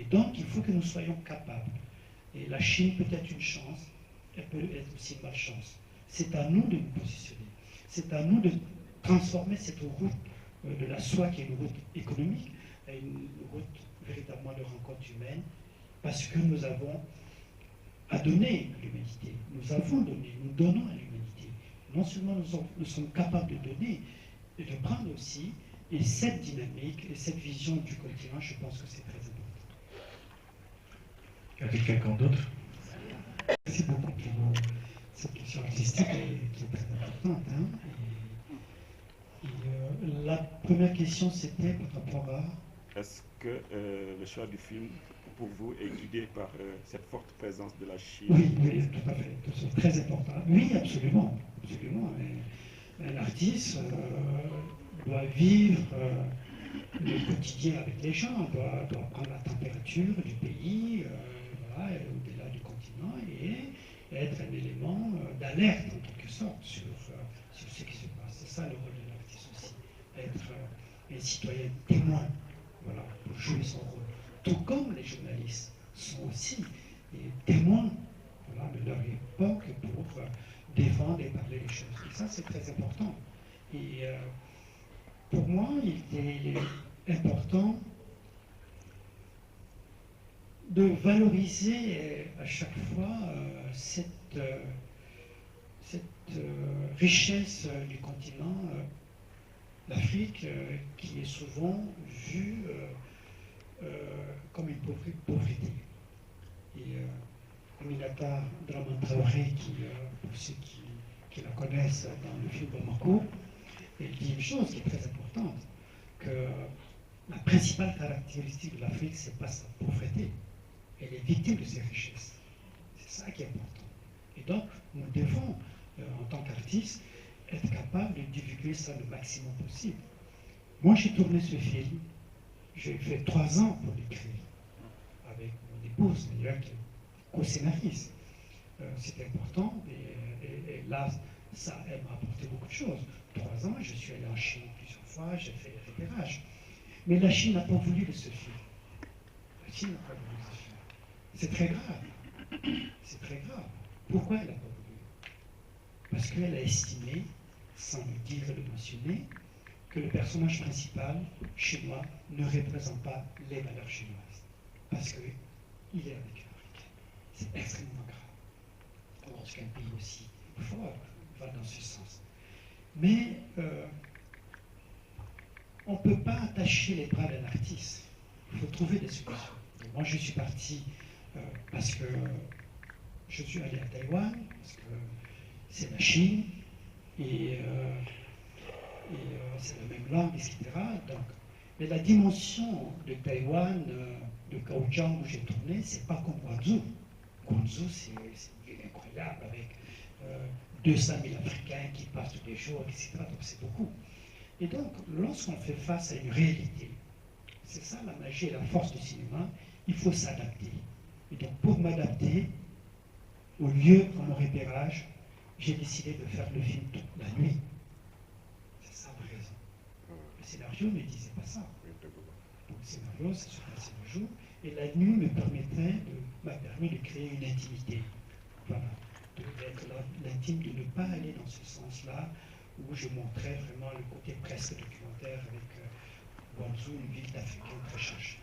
donc, il faut que nous soyons capables. Et la Chine peut être une chance, elle peut être aussi une malchance. C'est à nous de nous positionner. C'est à nous de transformer cette route de la soie, qui est une route économique, à une route véritablement de rencontre humaine, parce que nous avons à donner à l'humanité. Nous avons donné, nous donnons à l'humanité. Non seulement nous sommes capables de donner, et de prendre aussi, et cette dynamique et cette vision du continent, je pense que c'est très important. Y a-t-il quelqu'un d'autre? Merci beaucoup pour cette question artistique qui est très importante. Hein. La première question, c'était par rapport à... Est-ce que le choix du film, pour vous, est guidé par cette forte présence de la Chine? Oui, oui, tout à fait. C'est très important. Oui, absolument. Absolument. L'artiste doit vivre le quotidien avec les gens, doit prendre la température du pays, voilà, au-delà du continent, et être un élément d'alerte, en quelque sorte, sur ce qui se passe. C'est ça le rôle de l'artiste aussi. Être un citoyen témoin, voilà, pour jouer son rôle. Tout comme les journalistes sont aussi des témoins, voilà, de leur époque pour défendre et parler des choses. Et ça, c'est très important. Et pour moi, il est important de valoriser à chaque fois cette richesse du continent, l'Afrique, qui est souvent vue comme une pauvreté. Et Aminata Draman Traoré, pour ceux qui la connaissent dans le film Bamako, elle dit une chose qui est très importante, que la principale caractéristique de l'Afrique, ce n'est pas sa pauvreté. Elle est victime de ses richesses. C'est ça qui est important. Et donc, nous devons, en tant qu'artistes, être capables de divulguer ça le maximum possible. Moi, j'ai tourné ce film, j'ai fait 3 ans pour l'écrire, avec mon épouse, d'ailleurs, qui est co-scénariste. C'était important, et là, ça m'a apporté beaucoup de choses. 3 ans, je suis allé en Chine plusieurs fois, j'ai fait des repérages. Mais la Chine n'a pas voulu de ce film. La Chine n'a pas voulu de ce film. C'est très grave. C'est très grave. Pourquoi elle n'a pas voulu? Parce qu'elle a estimé, sans le dire et le mentionner, que le personnage principal, chinois, ne représente pas les valeurs chinoises. Parce qu'il est avec une Africaine. C'est extrêmement grave. Lorsqu'un pays aussi fort va dans ce sens. Mais on ne peut pas attacher les bras d'un artiste. Il faut trouver des solutions. Et moi, je suis parti parce que je suis allé à Taïwan, parce que c'est la Chine, et c'est la même langue, etc. Donc, mais la dimension de Taïwan, de Kaohsiung où j'ai tourné, c'est pas comme Guangzhou. Guangzhou, c'est une ville incroyable avec 200 000 Africains qui passent tous les jours, etc. Donc c'est beaucoup. Et donc, lorsqu'on fait face à une réalité, c'est ça la magie et la force du cinéma, il faut s'adapter. Et donc, pour m'adapter, au lieu de mon repérage, j'ai décidé de faire le film toute la nuit. C'est ça la raison. Le scénario ne disait pas ça. Donc, le scénario, ça se passait le jour, et la nuit m'a permis de créer une intimité. Voilà. D'être l'intime, de ne pas aller dans ce sens-là, où je montrais vraiment le côté presque documentaire avec Guangzhou, une ville d'Africains très cherchée.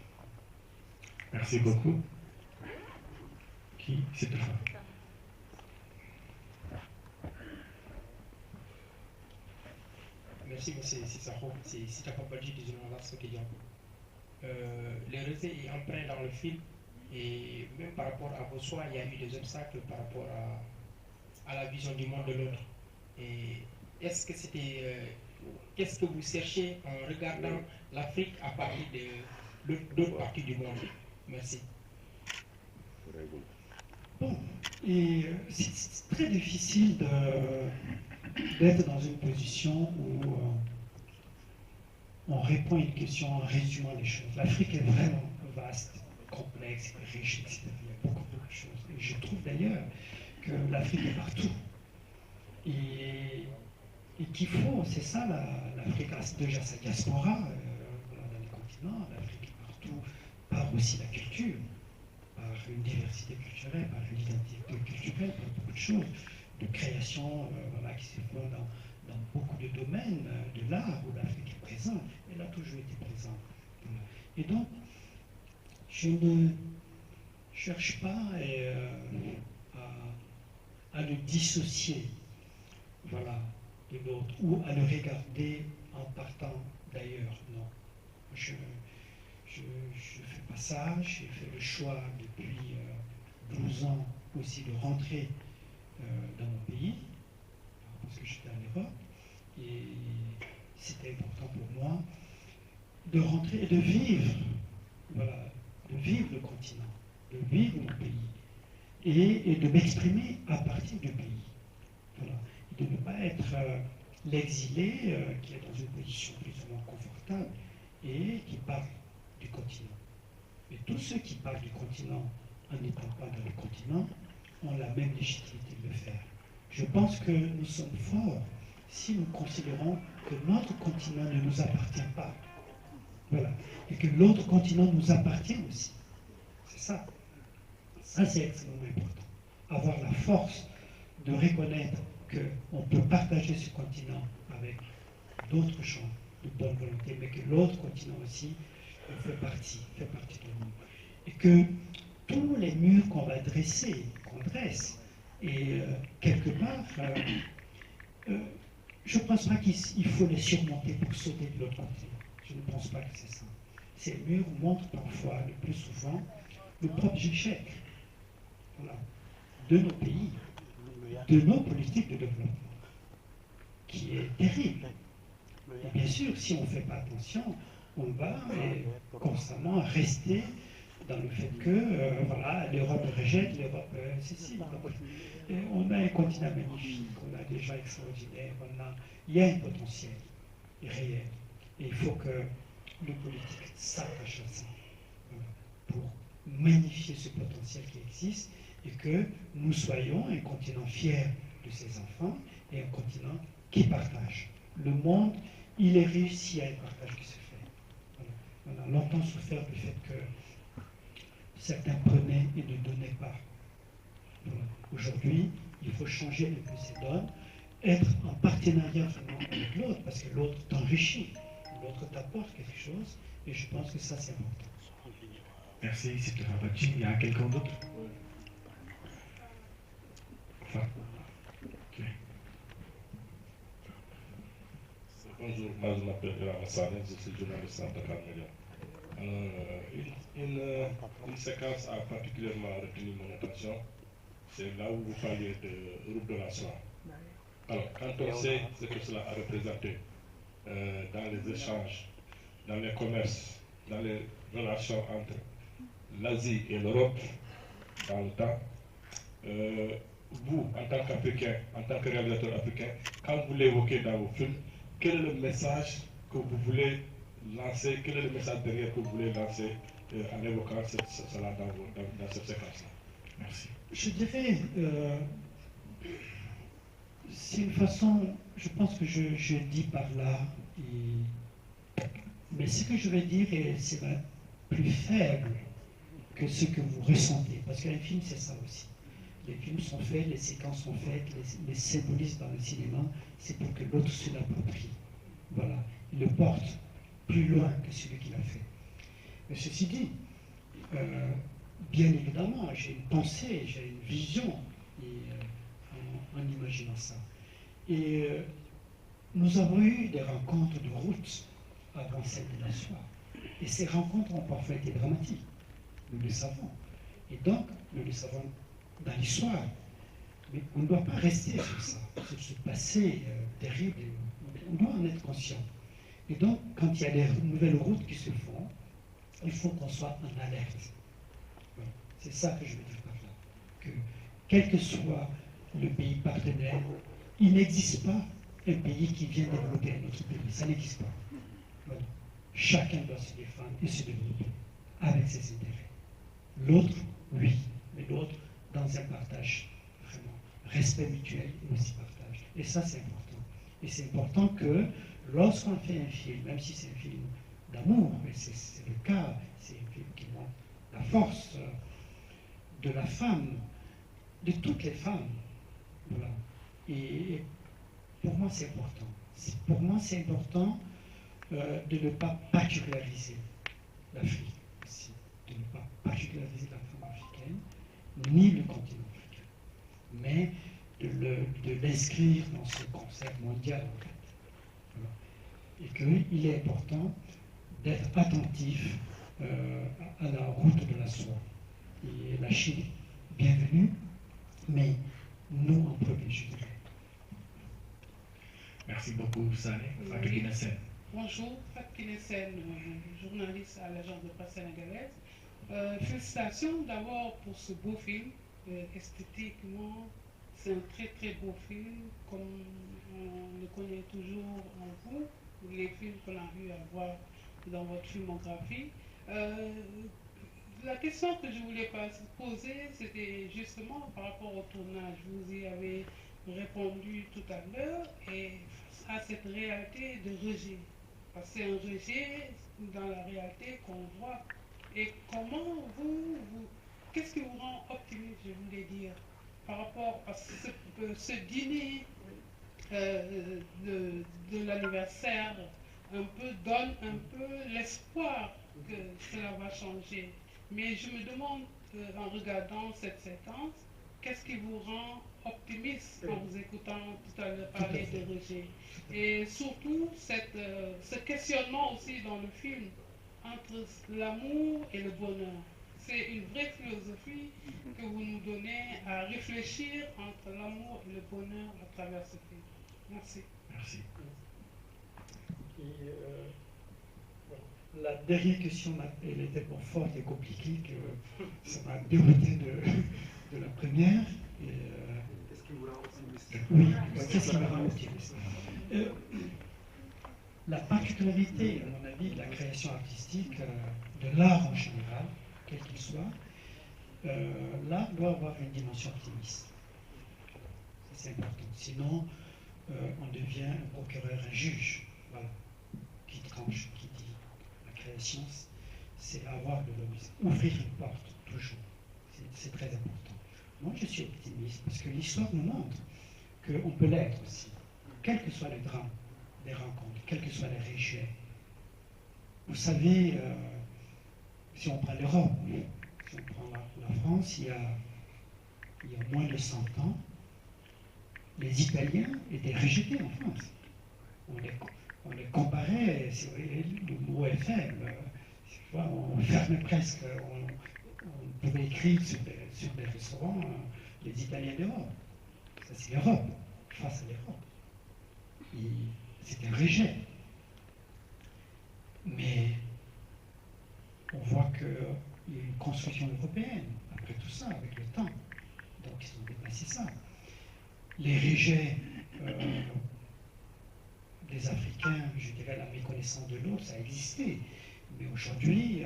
Merci beaucoup. Qui? C'est toi. Merci, c'est Sissako, c'est Sitako Badji du journal Sokédian. Le récit est empreint dans le film, et même par rapport à vos choix, il y a eu des obstacles par rapport à la vision du monde de l'autre. Et est-ce que c'était. Qu'est-ce que vous cherchez en regardant l'Afrique à partir d'autres parties du monde? Merci. Bon, et c'est très difficile d'être dans une position où on répond à une question en résumant les choses. L'Afrique est vraiment vaste, complexe, riche, etc. Il y a beaucoup de choses. Et je trouve d'ailleurs que l'Afrique est partout. Et qu'il faut, c'est ça, l'Afrique a déjà sa diaspora dans les continents, l'Afrique est partout, par aussi la culture, par une diversité culturelle, par une identité culturelle, par beaucoup de choses, de création voilà, qui se font dans beaucoup de domaines de l'art où l'Afrique est présente. Elle a toujours été présente. Voilà. Et donc, je ne cherche pas à le dissocier, voilà, de l'autre, ou à le regarder en partant d'ailleurs. Non. Je ne fais pas ça. J'ai fait le choix depuis 12 ans aussi de rentrer dans mon pays, parce que j'étais en Europe, et c'était important pour moi de rentrer et de vivre, voilà, de vivre le continent, de vivre mon pays, et de m'exprimer à partir du pays. Voilà. Et de ne pas être l'exilé qui est dans une position plus ou moins confortable et qui parle du continent. Mais tous ceux qui parlent du continent en n'étant pas dans le continent ont la même légitimité de le faire. Je pense que nous sommes forts si nous considérons que notre continent ne nous appartient pas. Voilà. Et que l'autre continent nous appartient aussi. C'est ça. Ça, c'est extrêmement important. Avoir la force de reconnaître qu'on peut partager ce continent avec d'autres gens de bonne volonté, mais que l'autre continent aussi fait partie de nous. Et que tous les murs qu'on va dresser, qu'on dresse, et quelque part, je ne pense pas qu'il faut les surmonter pour sauter de l'autre côté. Je ne pense pas que c'est ça. Ces murs montrent parfois, le plus souvent, nos propres échecs, voilà, de nos pays, de nos politiques de développement, qui est terrible. Et bien sûr, si on ne fait pas attention, on va constamment rester dans le fait que voilà, l'Europe rejette, l'Europe ceci. On a un continent magnifique, on a des gens extraordinaires, il y a un potentiel réel. Et il faut que le politique s'attache à ça, voilà, pour magnifier ce potentiel qui existe et que nous soyons un continent fier de ses enfants et un continent qui partage. Le monde, il est réussi à un partage qui se fait. Voilà. On a longtemps souffert du fait que certains prenaient et ne donnaient pas. Voilà. Aujourd'hui, il faut changer les précédents, être en partenariat vraiment avec l'autre, parce que l'autre t'enrichit, l'autre t'apporte quelque chose, et je pense que ça, c'est important. Merci, c'est Rabachi. Il y a quelqu'un d'autre? Enfin, okay. Bonjour, moi je m'appelle Elam Saleh, je suis journaliste à Dakar Média. Une séquence a particulièrement retenu mon attention, c'est là où vous parliez de route de la soie. Alors, quand on sait ce que cela a représenté dans les échanges, dans les commerces, dans les relations entre l'Asie et l'Europe, dans le temps, vous, en tant qu'Africain, en tant que réalisateur africain, quand vous l'évoquez dans vos films, quel est le message que vous voulez lancer, quel est le message derrière que vous voulez lancer en évoquant cela dans cette séquence-là? Merci. Je dirais, c'est une façon, je pense que je dis par là, mais ce que je vais dire, c'est plus faible que ce que vous ressentez, parce qu'un film, c'est ça aussi. Les films sont faits, les séquences sont faites, les symbolismes dans le cinéma, c'est pour que l'autre se l'approprie. Voilà, il le porte plus loin que celui qui l'a fait. Mais ceci dit, bien évidemment, j'ai une pensée, j'ai une vision en imaginant ça. Et nous avons eu des rencontres de route avant celle de la soie. Et ces rencontres ont parfois été dramatiques. Nous le savons. Et donc, nous le savons dans l'histoire. Mais on ne doit pas rester sur ça, sur ce passé terrible. On doit en être conscient. Et donc, quand il y a des nouvelles routes qui se font, il faut qu'on soit en alerte. Voilà. C'est ça que je veux dire par là. Que, quel que soit le pays partenaire, il n'existe pas un pays qui vient développer un autre pays. Ça n'existe pas. Voilà. Chacun doit se défendre et se développer avec ses intérêts. L'autre, oui, mais l'autre dans un partage, vraiment, respect mutuel et aussi partage. Et ça, c'est important. Et c'est important que lorsqu'on fait un film, même si c'est un film d'amour, mais c'est le cas, c'est un film qui montre la force de la femme, de toutes les femmes. Voilà. Et pour moi, c'est important. Pour moi, c'est important de ne pas particulariser l'Afrique aussi, de ne pas particulariser la femme africaine, ni le continent africain, mais de l'inscrire dans ce concept mondial, en fait. Voilà. Et qu'il est important d'être attentif à la route de la soie. Et la Chine, bienvenue, mais nous en premier, je dirais. Merci beaucoup, Saleh. Fatou Kiné Sène. Bonjour, Fatou Kiné Sène, journaliste à l'agence de presse sénégalaise. Félicitations d'abord pour ce beau film. Esthétiquement, c'est un très très beau film, comme on le connaît toujours en vous, les films qu'on a eu à voir dans votre filmographie. La question que je voulais poser, c'était justement par rapport au tournage. Vous y avez répondu tout à l'heure, et à cette réalité de rejet. Parce que c'est un rejet dans la réalité qu'on voit. Et comment qu'est-ce qui vous rend optimiste, je voulais dire, par rapport à ce dîner de l'anniversaire donne un peu l'espoir que cela va changer. Mais je me demande, en regardant cette séquence, qu'est-ce qui vous rend optimiste en vous écoutant tout à l'heure parler de rejet? Et surtout, ce questionnement aussi dans le film entre l'amour et le bonheur. C'est une vraie philosophie que vous nous donnez à réfléchir entre l'amour et le bonheur à travers ce film. Merci. Merci. Et, voilà. La dernière question, elle était pour forte et compliquée, que ça m'a dérouté de la première. Qu'est-ce qui vous rend optimiste? Oui, qu'est-ce qui me rend optimiste? La particularité, à mon avis, de la création artistique, de l'art en général, quel qu'il soit, l'art doit avoir une dimension optimiste. C'est important. Sinon, on devient un procureur, un juge, voilà, qui tranche, qui dit. La création, c'est avoir de l'optimisme. Ouvrir une porte, toujours. C'est très important. Moi, je suis optimiste parce que l'histoire nous montre qu'on peut l'être aussi, quel que soit le drame des rencontres, quels que soient les rejets. Vous savez, si on prend l'Europe, si on prend la France, il y a moins de 100 ans, les Italiens étaient rejetés en France. On les comparait, si vous voyez, le mot est faible. On fermait presque, on pouvait écrire sur des restaurants les Italiens d'Europe. Ça, c'est l'Europe, face à l'Europe. C'est un rejet. Mais on voit qu'il y a une construction européenne après tout ça, avec le temps. Donc ils ont dépassé ça. Les rejets des Africains, je dirais la méconnaissance de l'autre, ça a existé. Mais aujourd'hui,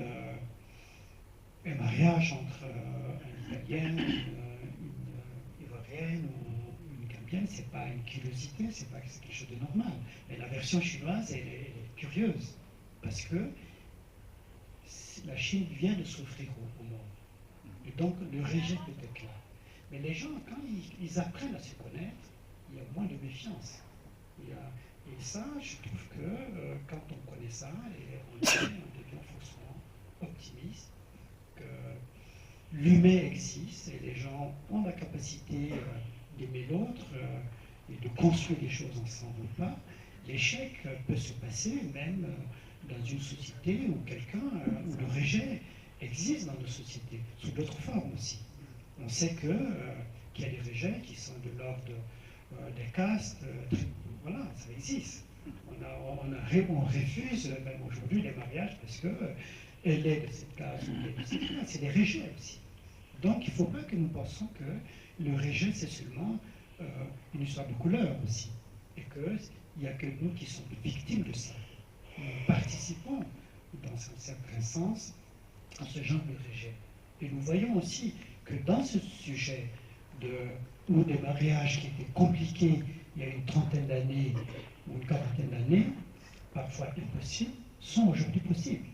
un mariage entre un Italien, une Ivoirienne ou une Gambienne, c'est pas une curiosité, c'est quelque chose de normal. Mais la version chinoise, elle est curieuse, parce que la Chine vient de s'offrir au monde. Et donc le rejet peut être là. Mais les gens, quand ils apprennent à se connaître, il y a moins de méfiance. Et ça, je trouve que quand on connaît ça, on devient forcément optimiste, que l'humain existe et les gens ont la capacité d'aimer l'autre et de construire des choses ensemble ou pas. L'échec peut se passer même dans une société où où le rejet existe dans nos sociétés, sous d'autres formes aussi. On sait qu'il y a des rejets qui sont de l'ordre des castes, voilà, ça existe. On refuse même aujourd'hui les mariages parce qu'elle est de cette caste ou elle est de cette caste. C'est des rejets aussi. Donc il ne faut pas que nous pensions que le rejet c'est seulement une histoire de couleur aussi. Et qu'il n'y a que nous qui sommes victimes de ça. Nous participons dans un certain sens à ce genre de rejet. Et nous voyons aussi que dans ce sujet ou des mariages qui étaient compliqués il y a une trentaine d'années ou une quarantaine d'années, parfois impossibles, sont aujourd'hui possibles.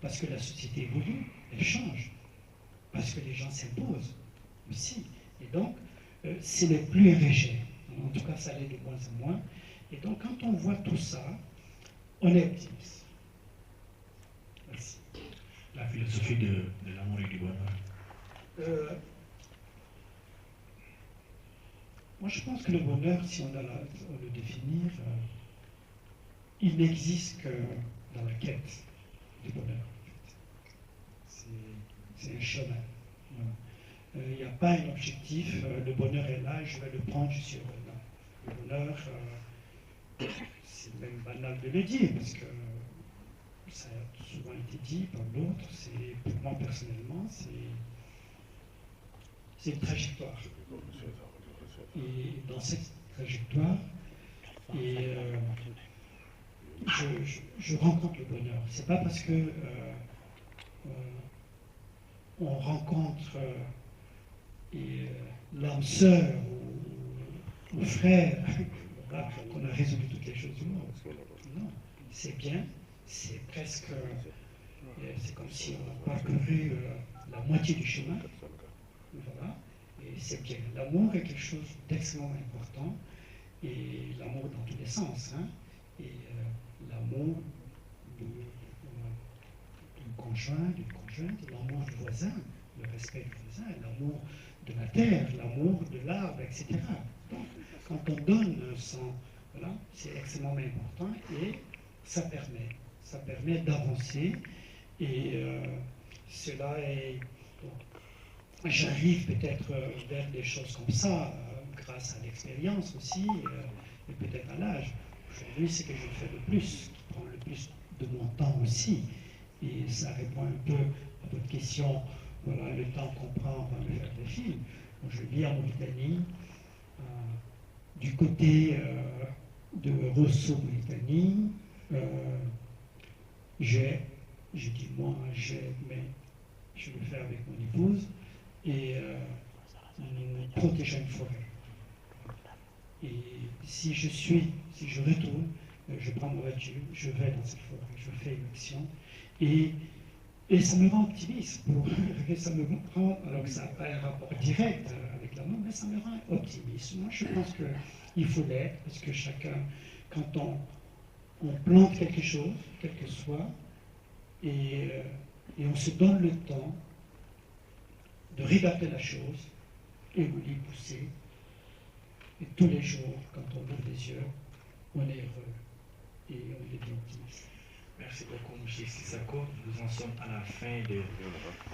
Parce que la société évolue, elle change. que les gens s'imposent aussi. Et donc, c'est le plus érigé. En tout cas, ça l'est de moins en moins. Et donc, quand on voit tout ça, on est optimiste. Merci. La philosophie de l'amour et du bonheur. Moi, je pense que le bonheur, si on doit le définir, il n'existe que dans la quête du bonheur. C'est un chemin. Il n'y a pas un objectif, le bonheur est là, je vais le prendre, je suis heureux. Non. Le bonheur, c'est même banal de le dire, parce que ça a souvent été dit par d'autres, pour moi personnellement, c'est une trajectoire. Et dans cette trajectoire, je rencontre le bonheur. C'est pas parce que on rencontre l'âme sœur ou frère qu'on a résolu toutes les choses du monde. Non, c'est bien, c'est presque, c'est comme si on a parcouru la moitié du chemin. Voilà. Et c'est bien. L'amour est quelque chose d'extrêmement important, et l'amour dans tous les sens. Hein. Et l'amour du conjoint, d'une conjointe, l'amour du voisin, le respect du voisin, l'amour de la terre, l'amour de l'arbre, etc. Donc, quand on donne sans, voilà, c'est extrêmement important, et ça permet d'avancer, et cela est... J'arrive peut-être vers des choses comme ça, grâce à l'expérience aussi, et peut-être à l'âge. Aujourd'hui, c'est ce que je fais le plus, qui prend le plus de mon temps aussi. Et ça répond un peu à votre question, voilà, le temps qu'on prend avant de faire des films. Donc, je vis en Mauritanie, du côté de Rosso, Mauritanie. Je dis moi, mais je le fais avec mon épouse. Et nous protégeons une forêt. Et si je retourne, je prends ma voiture, je vais dans cette forêt, je fais une action, et ça me rend optimiste. Ça me rend, alors que ça n'a pas un rapport direct avec l'amour, mais ça me rend optimiste. Moi, je pense qu'il faut l'être, parce que chacun, quand on plante quelque chose, quel que soit, et on se donne le temps de regarder la chose et vous l'y pousser. Et tous les jours, quand on ouvre les yeux, on est heureux et on est optimiste. Merci beaucoup, M. Sissako. Nous en sommes à la fin de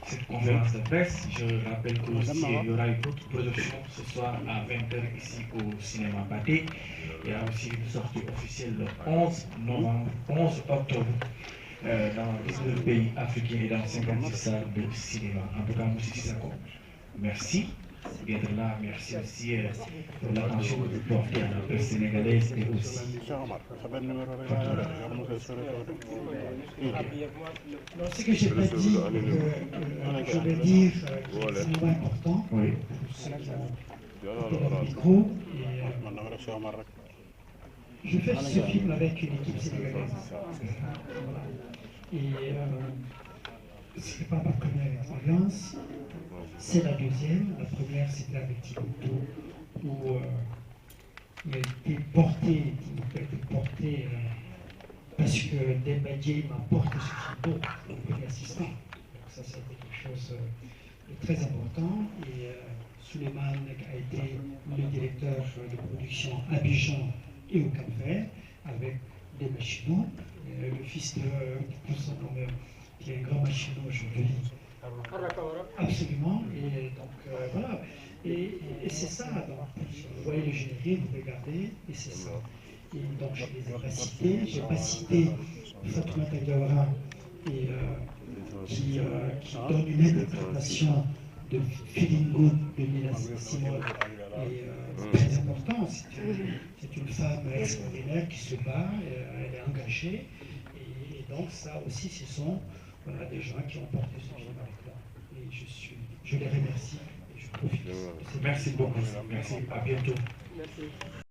cette conférence de presse. Je rappelle qu'il y aura une autre production ce soir à 20h ici au cinéma Pathé. Il y a aussi une sortie officielle le 11 octobre. Dans 19 pays africains et dans 56 salles de cinéma. En tout cas, M. Sissako, merci d'être là. Merci aussi pour l'attention que vous portez à la presse sénégalaise et aussi. Alors, ce que je n'ai pas dit, je vais dire qui est extrêmement important pour ceux qui ont le micro. Je fais ce film avec une équipe sénégalaise. Et ce n'est pas ma première expérience, c'est la deuxième. La première, c'était avec Tibucto, où il a été porté, parce que Dembadji m'a porté ce film au premier assistant. Donc ça, ça a été quelque chose de très important. Et Suleiman a été le directeur de production à Abidjan et au Cap-Vert, avec des machinaux. Le fils de qui est un grand machinot aujourd'hui. Absolument. Et donc voilà. Et c'est ça. Donc, vous voyez le générique, vous regardez, et c'est ça. Et donc je ne les ai pas cités. Je n'ai pas cité Fatoumata Diawara, qui donne une interprétation de Feeling Good de Nina Simone. Et c'est très important. C'est une femme extraordinaire qui se bat, elle est engagée. Et donc ça aussi, ce sont des gens qui ont porté ce film avec moi. Et je les remercie et je profite de cette Merci beaucoup. Merci. À bientôt. Merci.